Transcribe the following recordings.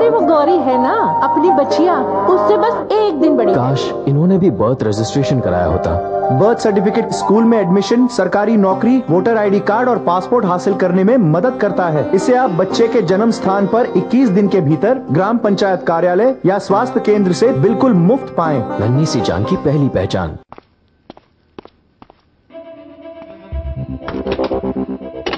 अरे वो गौरी है ना, अपनी बच्चिया, उससे बस एक दिन बड़ी। काश इन्होंने भी बर्थ रजिस्ट्रेशन कराया होता। बर्थ सर्टिफिकेट स्कूल में एडमिशन, सरकारी नौकरी, वोटर आईडी कार्ड और पासपोर्ट हासिल करने में मदद करता है। इसे आप बच्चे के जन्म स्थान पर 21 दिन के भीतर ग्राम पंचायत कार्यालय या स्वास्थ्य केंद्र से बिल्कुल मुफ्त पाएं। नन्ही सी जान की पहली पहचान।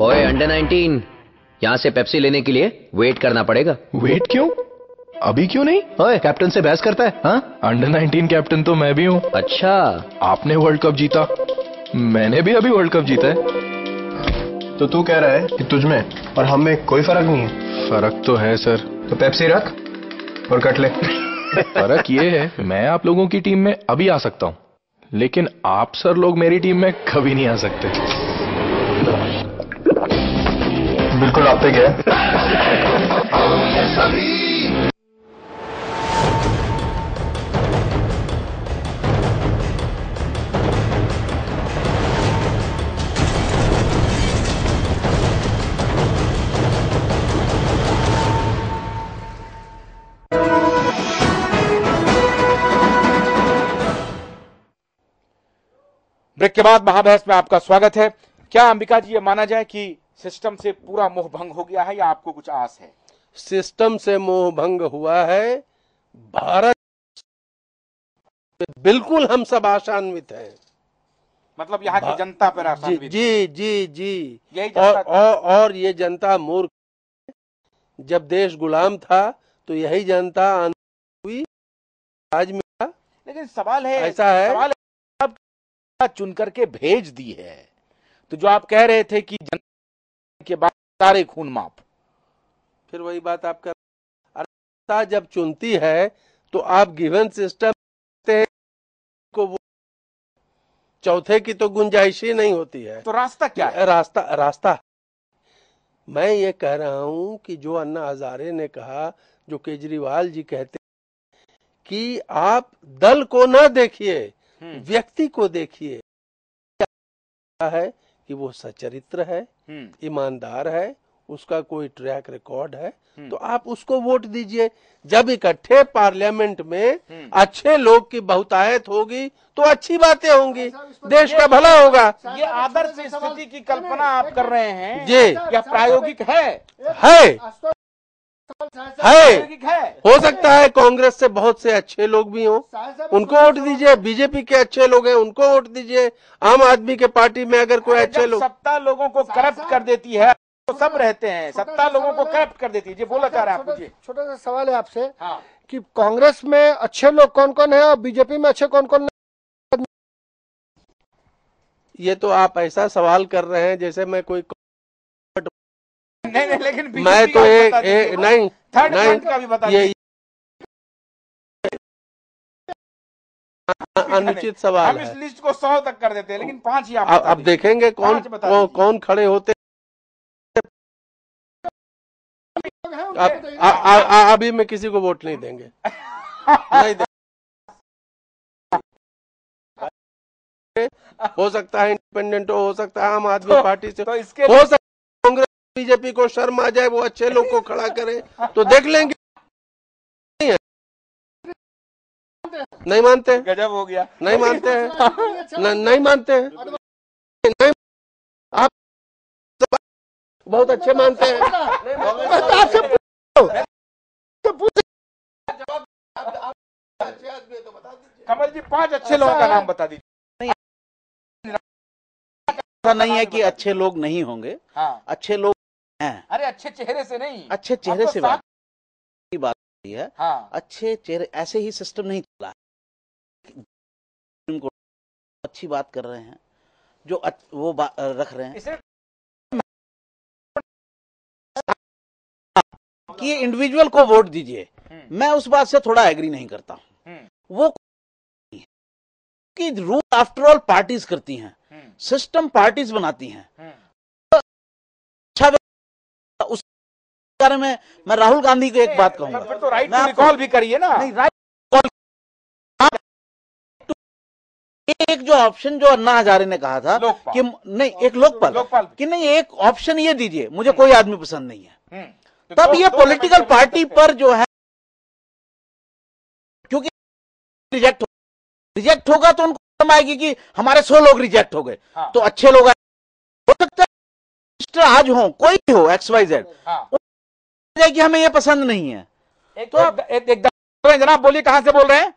ओए अंडर 19, यहाँ से पेप्सी लेने के लिए वेट करना पड़ेगा। वेट क्यों? अभी क्यों नहीं? ओए कैप्टन से बहस करता है? हाँ, अंडर 19 कैप्टन तो मैं भी हूँ। अच्छा, आपने वर्ल्ड कप जीता, मैंने भी अभी वर्ल्ड कप जीता है। तो तू कह रहा है कि तुझ में और हम में कोई फर्क नहीं है? फर्क तो है सर। तो पेप्सी रख और कट ले। फर्क ये है, मैं आप लोगों की टीम में अभी आ सकता हूँ, लेकिन आप सर लोग मेरी टीम में कभी नहीं आ सकते। बिल्कुल आप पे क्या? ब्रेक के बाद महाबहस में आपका स्वागत है। क्या अंबिका जी ये माना जाए कि सिस्टम से पूरा मोह भंग हो गया है या आपको कुछ आस है? सिस्टम से मोह भंग हुआ है, भारत बिल्कुल हम सब आशान्वित हैं। मतलब यहाँ की जनता पर आशान्वित? जी जी जी यही और ये जनता मूर्ख। जब देश गुलाम था तो यही जनता हुई, आज मिला। लेकिन सवाल है, ऐसा है, सवाल है आप चुन करके भेज दी है, तो जो आप कह रहे थे कि जनता के बाद सारे खून माफ, फिर वही बात आप कर। अरे जब चुनती है तो आप गिवन सिस्टम को वो चौथे की तो गुंजाइश ही नहीं होती है। तो रास्ता क्या है? रास्ता मैं ये कह रहा हूं कि जो अन्ना हजारे ने कहा, जो केजरीवाल जी कहते कि आप दल को ना देखिए, व्यक्ति को देखिए। है कि वो सचरित्र है, ईमानदार है, उसका कोई ट्रैक रिकॉर्ड है, तो आप उसको वोट दीजिए। जब इकट्ठे पार्लियामेंट में अच्छे लोग की बहुतायत होगी तो अच्छी बातें होंगी, देश का भला होगा। ये आदर्श स्थिति की कल्पना आप कर रहे हैं जी, या प्रायोगिक है? हो सकता है कांग्रेस से बहुत से अच्छे लोग भी हों, उनको वोट दीजिए। बीजेपी के अच्छे लोग हैं, उनको वोट दीजिए। आम आदमी के पार्टी में अगर कोई अच्छे लोग, सत्ता लोगों को करप्ट कर देती है तो सब रहते हैं, सत्ता लोगों को करप्ट कर देती है। जी बोला चाह रहा है आपको। छोटा सा सवाल है आपसे कि कांग्रेस में अच्छे लोग कौन कौन है और बीजेपी में अच्छे कौन कौन नहीं? ये तो आप ऐसा सवाल कर रहे हैं जैसे मैं कोई नहीं, लेकिन मैं तो नहीं का भी बता ये अनुचित सवाल है। हम इस लिस्ट को 100 तक कर देते हैं, लेकिन 5 ही आप अब देखेंगे कौन खड़े होते। अभी मैं किसी को वोट नहीं देंगे। नहीं देंगे। हो सकता है इंडिपेंडेंट हो सकता है आम आदमी पार्टी से, हो सकता है कांग्रेस बीजेपी को शर्म आ जाए, वो अच्छे लोग को खड़ा करे तो देख लेंगे। नहीं मानते? गजब हो गया। नहीं मानते हैं, नहीं मानते हैं, नहीं। आप बहुत अच्छे मानते हैं। कमल जी 5 अच्छे लोगों का नाम बता दीजिए। ऐसा नहीं है कि अच्छे लोग नहीं होंगे, अच्छे लोग हैं। अरे अच्छे चेहरे से नहीं, अच्छे चेहरे से बात है। अच्छे चेहरे ऐसे ही सिस्टम नहीं चला। अच्छी बात कर रहे हैं, जो वो रख रहे हैं कि इंडिविजुअल को वोट दीजिए। मैं उस बात से थोड़ा एग्री नहीं करता हूं। वो कि रूल आफ्टर ऑल पार्टीज करती हैं, सिस्टम पार्टीज बनाती हैं। अच्छा, उस बारे में मैं राहुल गांधी को एक बात कहूंगा। फिर तो राइट टू रिकॉल भी करिए ना। नहीं, राइट एक जो ऑप्शन जो अन्ना हजारे ने कहा था कि नहीं, एक लोकपाल कि नहीं, एक ऑप्शन ये दीजिए, मुझे कोई आदमी पसंद नहीं है। तब ये पॉलिटिकल पार्टी पर जो है रिजेक्ट होगा तो उनको शर्म आएगी कि हमारे 100 लोग रिजेक्ट हो गए, तो अच्छे लोग हो सकता है आज हो, कोई भी हो, XYZ, कि हमें ये पसंद नहीं है। तो जनाब बोलिए, कहां से बोल रहे हैं?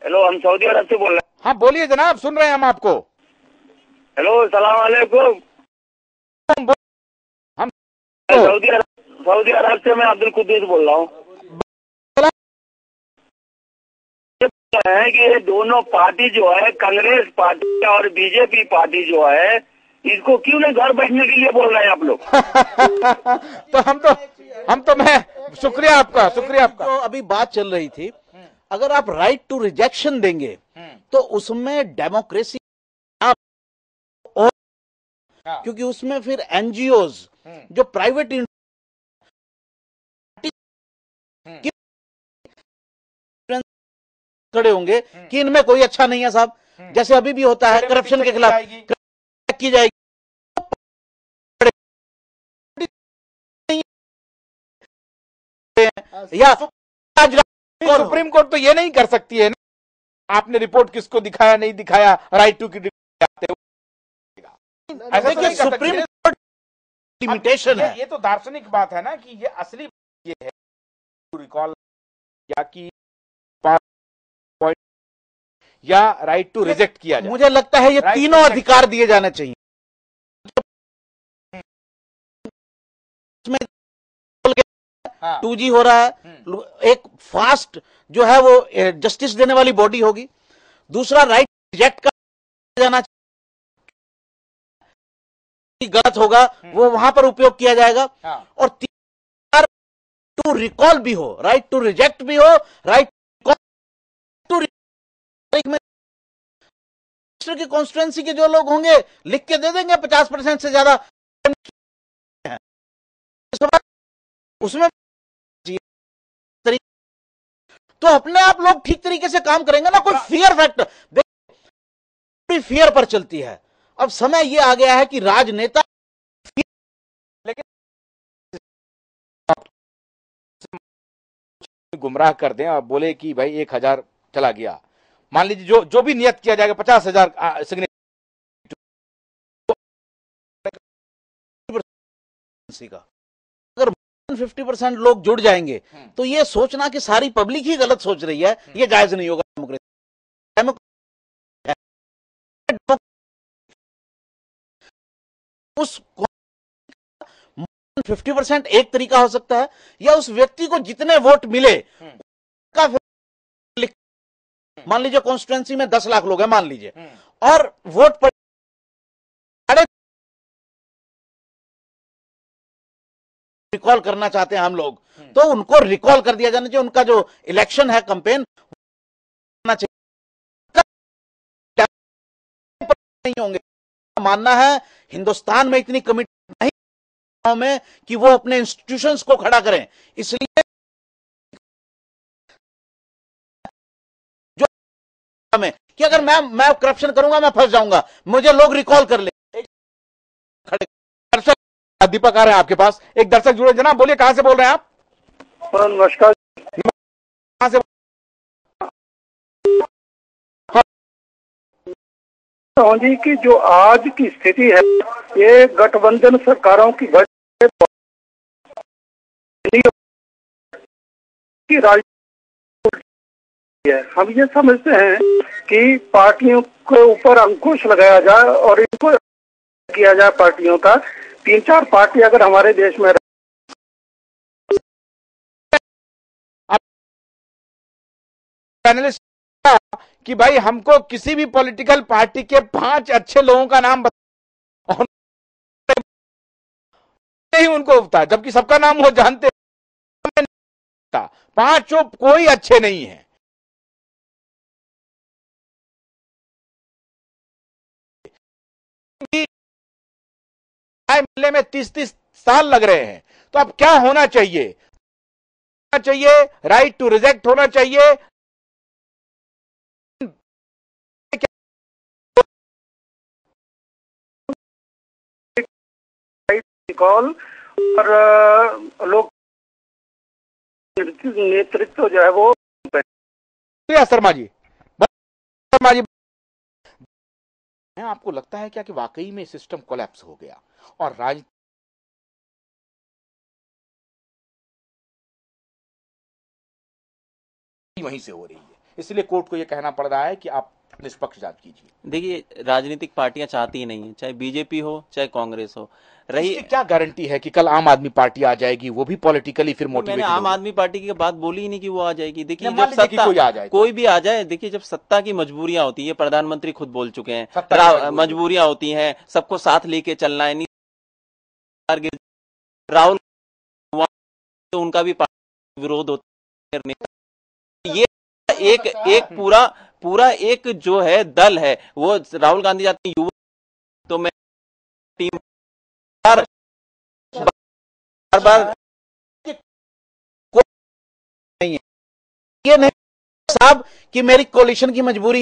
हेलो, हम सऊदी अरब से बोल रहे हैं। हाँ बोलिए जनाब, सुन रहे हैं हम आपको। हेलो, सलाम वालेकुम। हम सऊदी अरब से मैं अब्दुल कुद्दूस बोल रहा हूँ। है कि ये दोनों पार्टी जो है, कांग्रेस पार्टी और बीजेपी पार्टी जो है, इसको क्यों नहीं घर बैठने के लिए बोल रहे हैं आप लोग? तो मैं शुक्रिया आपका। तो अभी बात चल रही थी, अगर आप राइट टू रिजेक्शन देंगे तो उसमें डेमोक्रेसी और क्योंकि उसमें फिर एनजीओज जो प्राइवेट खड़े होंगे कि इनमें कोई अच्छा नहीं है साहब, जैसे अभी भी होता है करप्शन के खिलाफ की जाएगी। या सुप्रीम कोर्ट तो ये नहीं कर सकती है ना, आपने रिपोर्ट किसको दिखाया नहीं दिखाया, राइट टू की सुप्रीम कोर्ट लिमिटेशन है। ये तो दार्शनिक बात है ना कि ये असली ये है रिकॉल या कि या राइट टू रिजेक्ट किया जाए। मुझे लगता है ये तीनों अधिकार दिए जाने चाहिए। हाँ। 2G हो रहा है, एक फास्ट जो है वो जस्टिस देने वाली बॉडी होगी। दूसरा, राइट रिजेक्ट का जाना चाहिए, गलत होगा वो वहां पर उपयोग किया जाएगा। हाँ। और तीसरा, टू रिकॉल भी हो, राइट टू रिजेक्ट भी हो, राइट टू की कॉन्स्टिट्यूएंसी के जो लोग होंगे लिख के दे देंगे 50% से ज्यादा, उसमें तो अपने आप लोग ठीक तरीके से काम करेंगे ना, कोई फियर फैक्टर, देखिए फियर पर चलती है। अब समय ये आ गया है कि राजनेता लेकिन गुमराह कर दें और बोले कि भाई 1000 चला गया, मान लीजिए जो भी नियत किया जाएगा 50,000 का, अगर 50% लोग जुड़ जाएंगे तो ये सोचना कि सारी पब्लिक ही गलत सोच रही है, ये जायज नहीं होगा। उस 50% एक तरीका हो सकता है, या उस व्यक्ति को जितने वोट मिले का, मान लीजिए कॉन्स्टिट्यूएंसी में 10 लाख लोग हैं मान लीजिए, और वोट पर रिकॉल करना चाहते हैं हम लोग, तो उनको रिकॉल कर दिया जाना चाहिए। उनका जो इलेक्शन है कैंपेन करना चाहिए, नहीं होंगे। मानना है हिंदुस्तान में इतनी कमिटी नहीं में कि वो अपने इंस्टीट्यूशंस को खड़ा करें, इसलिए जो में कि अगर मैं करप्शन करूंगा मैं फंस जाऊंगा, मुझे लोग रिकॉल कर ले। खड़े दीपक आ रहे हैं आपके पास, एक दर्शक जुड़े। जनाब बोलिए, कहां से बोल रहे हैं आप? नमस्कार। कहां से? जी की जो आज की स्थिति है, ये गठबंधन सरकारों की राजनीति है। हम ये समझते हैं कि पार्टियों के ऊपर अंकुश लगाया जाए और इनको किया जाए पार्टियों का। 3-4 पार्टी अगर हमारे देश में पैनलिस्ट कि भाई हमको किसी भी पॉलिटिकल पार्टी के 5 अच्छे लोगों का नाम बता, और नहीं उनको होता, जबकि सबका नाम वो जानते, 5 कोई अच्छे नहीं है। मिलने में 30-30 साल लग रहे हैं, तो अब क्या होना चाहिए? राइट टू रिजेक्ट होना चाहिए, कॉल और लोग नेतृत्व जो है वो शर्मा जी, शर्मा जी, आपको लगता है क्या कि वाकई में सिस्टम कोलैप्स हो गया और राजनीति वहीं से हो रही है, इसलिए कोर्ट को यह कहना पड़ रहा है कि आप निष्पक्ष जांच कीजिए? देखिए, राजनीतिक पार्टियां चाहती ही नहीं है, चाहे बीजेपी हो चाहे कांग्रेस हो। रही क्या गारंटी है कि कल आम आदमी पार्टी आ जाएगी, वो भी पॉलिटिकली फिर मोटिवेटेड? मैंने आम आदमी पार्टी की बात बोली ही नहीं कि वो आ जाएगी। देखिए, जब सत्ता कोई भी आ जाए, देखिए जब सत्ता की मजबूरियां होती है, प्रधानमंत्री खुद बोल चुके हैं, मजबूरियां होती हैं, सबको साथ लेके चलना है। राहुल तो उनका भी विरोध होता है। ये एक पूरा एक जो है दल है, वो राहुल गांधी जाते हैं युवा, तो मैं टीम बार नहीं है ये नहीं साहब कि मेरी कोalition की मजबूरी,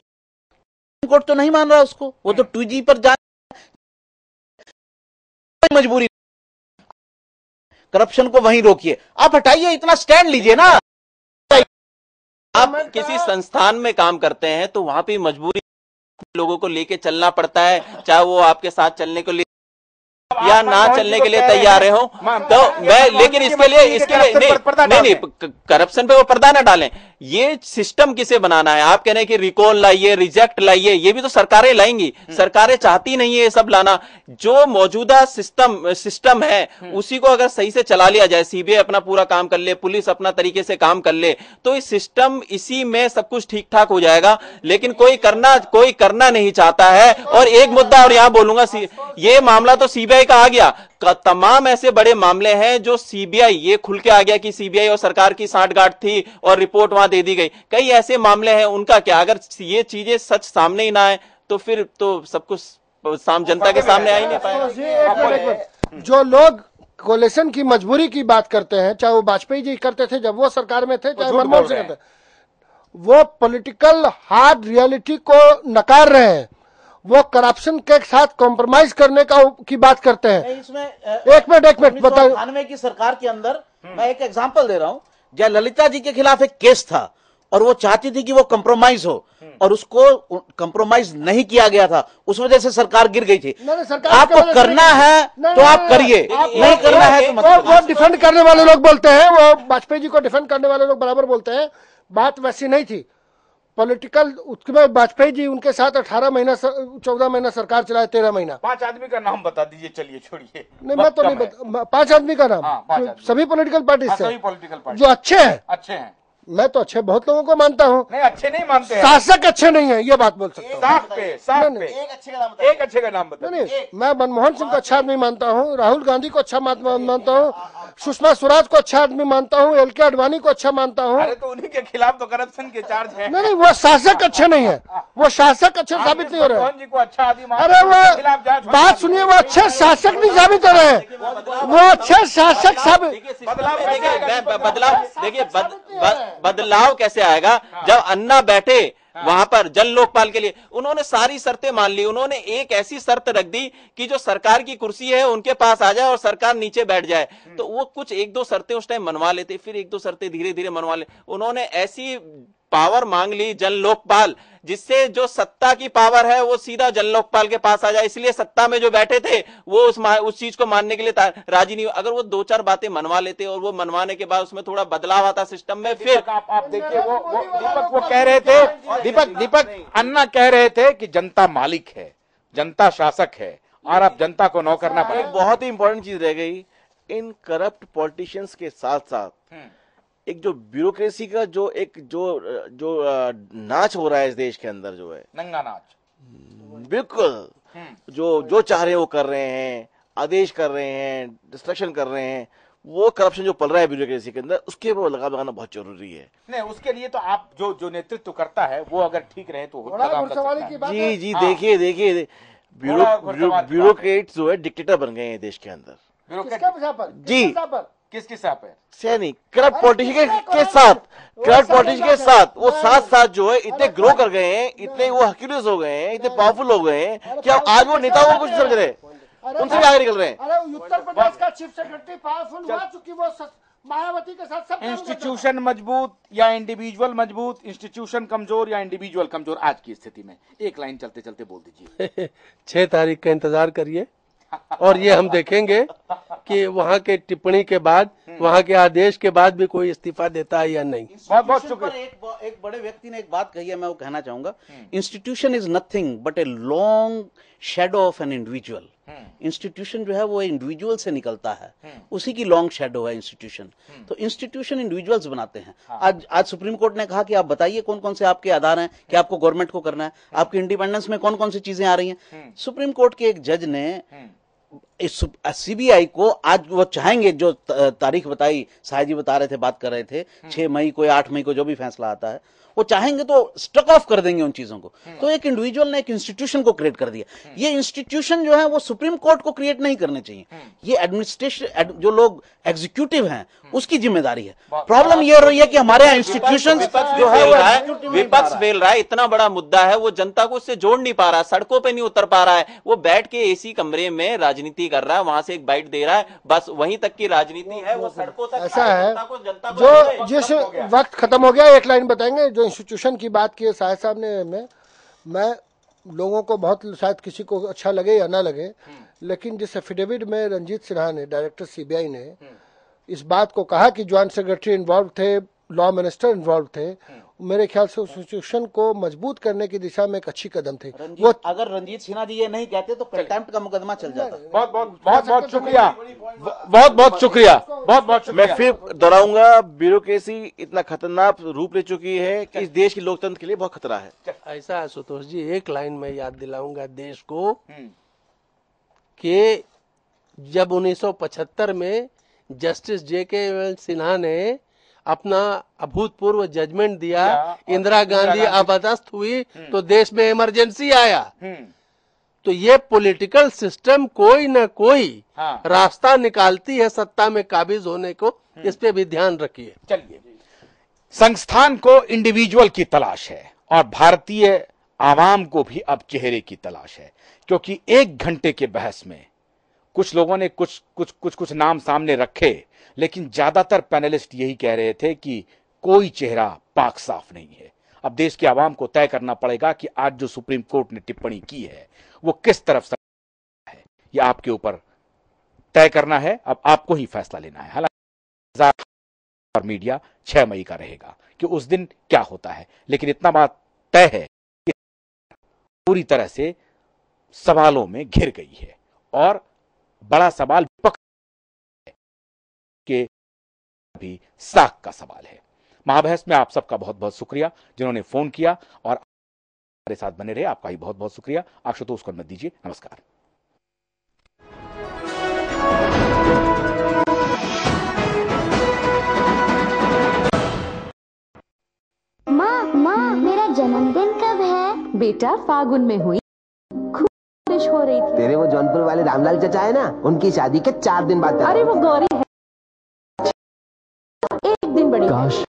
कोर्ट तो नहीं मान रहा उसको, वो तो 2G पर जा मजबूरी। करप्शन को वहीं रोकिए, आप हटाइए, इतना स्टैंड लीजिए ना। आप किसी संस्थान में काम करते हैं तो वहां पे मजबूरी लोगों को लेके चलना पड़ता है, चाहे वो आपके साथ चलने के लिए या ना चलने के लिए तैयार हो। तो मैं लेकिन इसके लिए नहीं, करप्शन पे वो पर्दा ना डालें। ये सिस्टम किसे बनाना है? आप कह रहे हैं कि रिकॉल लाइए, रिजेक्ट लाइए, ये भी तो सरकारें लाएंगी। सरकारें चाहती नहीं है ये सब लाना। जो मौजूदा सिस्टम है उसी को अगर सही से चला लिया जाए, सीबीआई अपना पूरा काम कर ले, पुलिस अपना तरीके से काम कर ले, तो इस सिस्टम इसी में सब कुछ ठीक ठाक हो जाएगा। लेकिन कोई करना नहीं चाहता है। और एक मुद्दा और यहां बोलूंगा, ये मामला तो सीबीआई का आ गया, तमाम ऐसे बड़े मामले हैं जो सीबीआई, ये खुल के आ गया कि सीबीआई और सरकार की सांठगांठ थी और रिपोर्ट वहां दे दी गई। कई ऐसे मामले हैं, उनका क्या? अगर ये चीजें सच सामने ही ना आए तो फिर तो सब कुछ जनता के सामने आ ही नहीं पाएगा। जो लोग कोalition की मजबूरी की बात करते हैं, चाहे वो वाजपेयी जी करते थे जब वो सरकार में थे, चाहे मनमोहन सिंह करते, वो पॉलिटिकल हार्ड रियलिटी को नकार रहे हैं। वो करप्शन के साथ कॉम्प्रोमाइज करने की बात करते हैं। इसमें एक मिनट बताओ, 1998 की सरकार के अंदर मैं एक एग्जांपल दे रहा हूं, जयललिता जी के खिलाफ एक केस था और वो चाहती थी कि वो कंप्रोमाइज हो और उसको कंप्रोमाइज नहीं किया गया था, उस वजह से सरकार गिर गई थी। आपको करना है तो आप करिए, नहीं करना है तो मत करिए। वो डिफेंड करने वाले लोग बोलते हैं, वो वाजपेयी जी को डिफेंड करने वाले लोग बराबर बोलते हैं, बात वैसी नहीं थी। पॉलिटिकल उसके बाद वाजपेयी जी उनके साथ 14 महीना सरकार चलाए, 13 महीना। 5 आदमी का नाम बता दीजिए, चलिए छोड़िए। नहीं, मैं तो नहीं बता, 5 आदमी का नाम, सभी पॉलिटिकल पार्टी से जो अच्छे हैं। मैं तो अच्छे बहुत लोगों को मानता हूँ। नहीं, अच्छे नहीं मानते हैं। शासक अच्छे नहीं है, ये बात बोल सकता हूँ। एक अच्छे का नाम बताइए। नहीं, मैं मनमोहन सिंह को अच्छा आदमी मानता हूँ, राहुल गांधी को अच्छा मानता हूँ, सुषमा स्वराज को अच्छा आदमी मानता हूँ, LK आडवाणी को अच्छा मानता हूँ। अरे तो उन्हीं के खिलाफ तो करप्शन के चार्ज है। नहीं, वो शासक अच्छे नहीं है, वो शासक अच्छे साबित नहीं हो रहे। जी को अच्छा आदमी, अरे वो बात सुनिए, वो अच्छे शासक नहीं साबित हो रहे हैं, वो अच्छे शासक साबित। बदलाव कैसे आएगा? जब अन्ना बैठे वहां पर जन लोकपाल के लिए, उन्होंने सारी शर्तें मान ली। उन्होंने एक ऐसी शर्त रख दी कि जो सरकार की कुर्सी है उनके पास आ जाए और सरकार नीचे बैठ जाए। तो वो कुछ 1-2 शर्तें उस टाइम मनवा लेते, फिर 1-2 शर्तें धीरे धीरे मनवा ले। उन्होंने ऐसी पावर मांग ली जन लोकपाल, जिससे जो सत्ता की पावर है वो सीधा जन लोकपाल के पास आ जाए। इसलिए सत्ता में जो बैठे थे वो उस चीज को मानने के लिए राजी नहीं। अगर वो 2-4 बातें मनवा लेते और वो मनवाने के बाद उसमें थोड़ा बदलाव आता सिस्टम में, फिर आप देखिए, वो दीपक वो कह रहे थे, दीपक अन्ना कह रहे थे कि जनता मालिक है, जनता शासक है और अब जनता को नौकर ना बने। एक बहुत ही इंपॉर्टेंट चीज रह गई, इन करप्ट पॉलिटिशियंस के साथ साथ एक जो ब्यूरोक्रेसी का जो नाच हो रहा है इस देश के अंदर, जो है नंगा नाच, बिल्कुल जो चाह रहे हैं वो कर रहे हैं, आदेश कर रहे हैं, डिस्ट्रक्शन कर रहे हैं, वो करप्शन जो पल रहा है ब्यूरोक्रेसी के अंदर, उसके ऊपर लगाम लगाना बहुत जरूरी है। नहीं, उसके लिए तो आप जो नेतृत्व करता है वो अगर ठीक रहे तो जी देखिए ब्यूरोक्रेट्स जो है डिक्टेटर बन गए हैं देश के अंदर। जी, किसके साथ है? सैनिक करप्ट पॉलिटिशियन के साथ वो साथ जो है इतने ग्रो कर गए हैं, इतने वो हक्यूलियस हो गए हैं, इतने पावरफुल हो गए हैं कि आज वो नेताओं को कुछ समझ रहे हैं। उनसे भी आगे निकल रहे हैं। अरे उत्तर प्रदेश का चीफ सेक्रेटरी पावरफुल हुआ, चूंकि वो मायावती के साथ सब इंस्टीट्यूशन मजबूत या इंडिविजुअल मजबूत, इंस्टीट्यूशन कमजोर या इंडिविजुअल कमजोर आज की स्थिति में? एक लाइन चलते चलते बोल दीजिए। 6 तारीख का इंतजार करिए और ये हम देखेंगे कि वहाँ के टिप्पणी के बाद, वहाँ के आदेश के बाद भी कोई इस्तीफा देता है या नहीं। बहुत बहुत शुक्रिया। एक बड़े व्यक्ति ने एक बात कही है, मैं वो कहना चाहूंगा, institution is nothing but a long shadow of an individual. Institution जो है वो इंडिविजुअल से निकलता है, उसी की लॉन्ग शेडो है इंस्टीट्यूशन। तो इंस्टीट्यूशन इंडिविजुअल्स बनाते हैं। आज सुप्रीम कोर्ट ने कहा कि आप बताइए कौन कौन से आपके आधार हैं कि आपको गवर्नमेंट को करना है, आपकी इंडिपेंडेंस में कौन कौन सी चीजें आ रही हैं। सुप्रीम कोर्ट के एक जज ने सीबीआई को, आज वो चाहेंगे, जो तारीख बताई साहिब जी बता रहे थे, बात कर रहे थे, 6 मई को या 8 मई को जो भी फैसला आता है, वो चाहेंगे तो स्टक ऑफ कर देंगे उन चीजों को। तो एक इंडिविजुअल ने एक इंस्टीट्यूशन को क्रिएट कर दिया। ये इंस्टीट्यूशन जो है वो सुप्रीम कोर्ट को क्रिएट नहीं करने चाहिए, ये एडमिनिस्ट्रेशन, जो लोग एग्जीक्यूटिव हैं, उसकी जिम्मेदारी है। प्रॉब्लम ये हो रही है कि हमारे यहाँ इंस्टीट्यूशन जो है विपक्ष बेल रहा है, इतना बड़ा मुद्दा है, वो जनता को उससे जोड़ नहीं पा रहा, सड़कों पे नहीं उतर पा रहा है, वो बैठ के एसी कमरे में राजनीति कर रहा है, वहां से एक बाइट दे रहा है, बस वहीं तक की राजनीति है, वो सड़कों तक ऐसा है। जो जिस वक्त खत्म हो गया, एक लाइन बताएंगे। जो इंस्टीट्यूशन की बात की है साहिब साहब ने, मैं लोगों को बहुत, शायद किसी को अच्छा लगे या ना लगे, लेकिन जिस एफिडेविट में रंजीत सिन्हा ने, डायरेक्टर सीबीआई ने, इस बात को कहा कि ज्वाइंट सेक्रेटरी इन्वॉल्व थे, लॉ मिनिस्टर इन्वॉल्व थे, मेरे ख्याल से उस इंस्टीट्यूशन को मजबूत करने की दिशा में एक अच्छी कदम थी। वो अगर रंजीत सिन्हा जी ये नहीं कहते तो कंटेम्प्ट का मुकदमा चल जाता। बहुत बहुत बहुत बहुत शुक्रिया, बहुत बहुत शुक्रिया, बहुत बहुत शुक्रिया। मैं फिर दोहराऊंगा, ब्यूरोक्रेसी इतना खतरनाक रूप ले चुकी है कि इस देश के लोकतंत्र के लिए बहुत खतरा है। ऐसा है सुतोष जी, एक लाइन में याद दिलाऊंगा देश को कि जब 1975 में जस्टिस JK सिन्हा ने अपना अभूतपूर्व जजमेंट दिया, इंदिरा गांधी अपदस्थ हुई तो देश में इमरजेंसी आया। तो ये पॉलिटिकल सिस्टम कोई न कोई रास्ता निकालती है सत्ता में काबिज होने को, इस पे भी ध्यान रखिए। चलिए, संस्थान को इंडिविजुअल की तलाश है और भारतीय आवाम को भी अब चेहरे की तलाश है, क्योंकि 1 घंटे के बहस में कुछ लोगों ने कुछ नाम सामने रखे, लेकिन ज्यादातर पैनलिस्ट यही कह रहे थे कि कोई चेहरा पाक साफ नहीं है। अब देश की आवाम को तय करना पड़ेगा कि आज जो सुप्रीम कोर्ट ने टिप्पणी की है वो किस तरफ से है, ये आपके ऊपर तय करना है। अब आपको ही फैसला लेना है। हालांकि और मीडिया 6 मई का रहेगा कि उस दिन क्या होता है, लेकिन इतना बात तय है कि पूरी तरह से सवालों में घिर गई है और बड़ा सवाल विपक्ष के भी साख का सवाल है। महाबहस में आप सबका बहुत बहुत शुक्रिया जिन्होंने फोन किया और हमारे साथ बने रहे। आपका ही बहुत बहुत शुक्रिया। आशुतोष को मत दीजिए। नमस्कार। माँ मेरा जन्मदिन कब है? बेटा फागुन में हुई, खूब बारिश हो रही थी। तेरे वो जौनपुर वाले रामलाल चचा है ना, उनकी शादी के 4 दिन बाद। अरे वो गौरी है, 1 दिन बड़ी। काश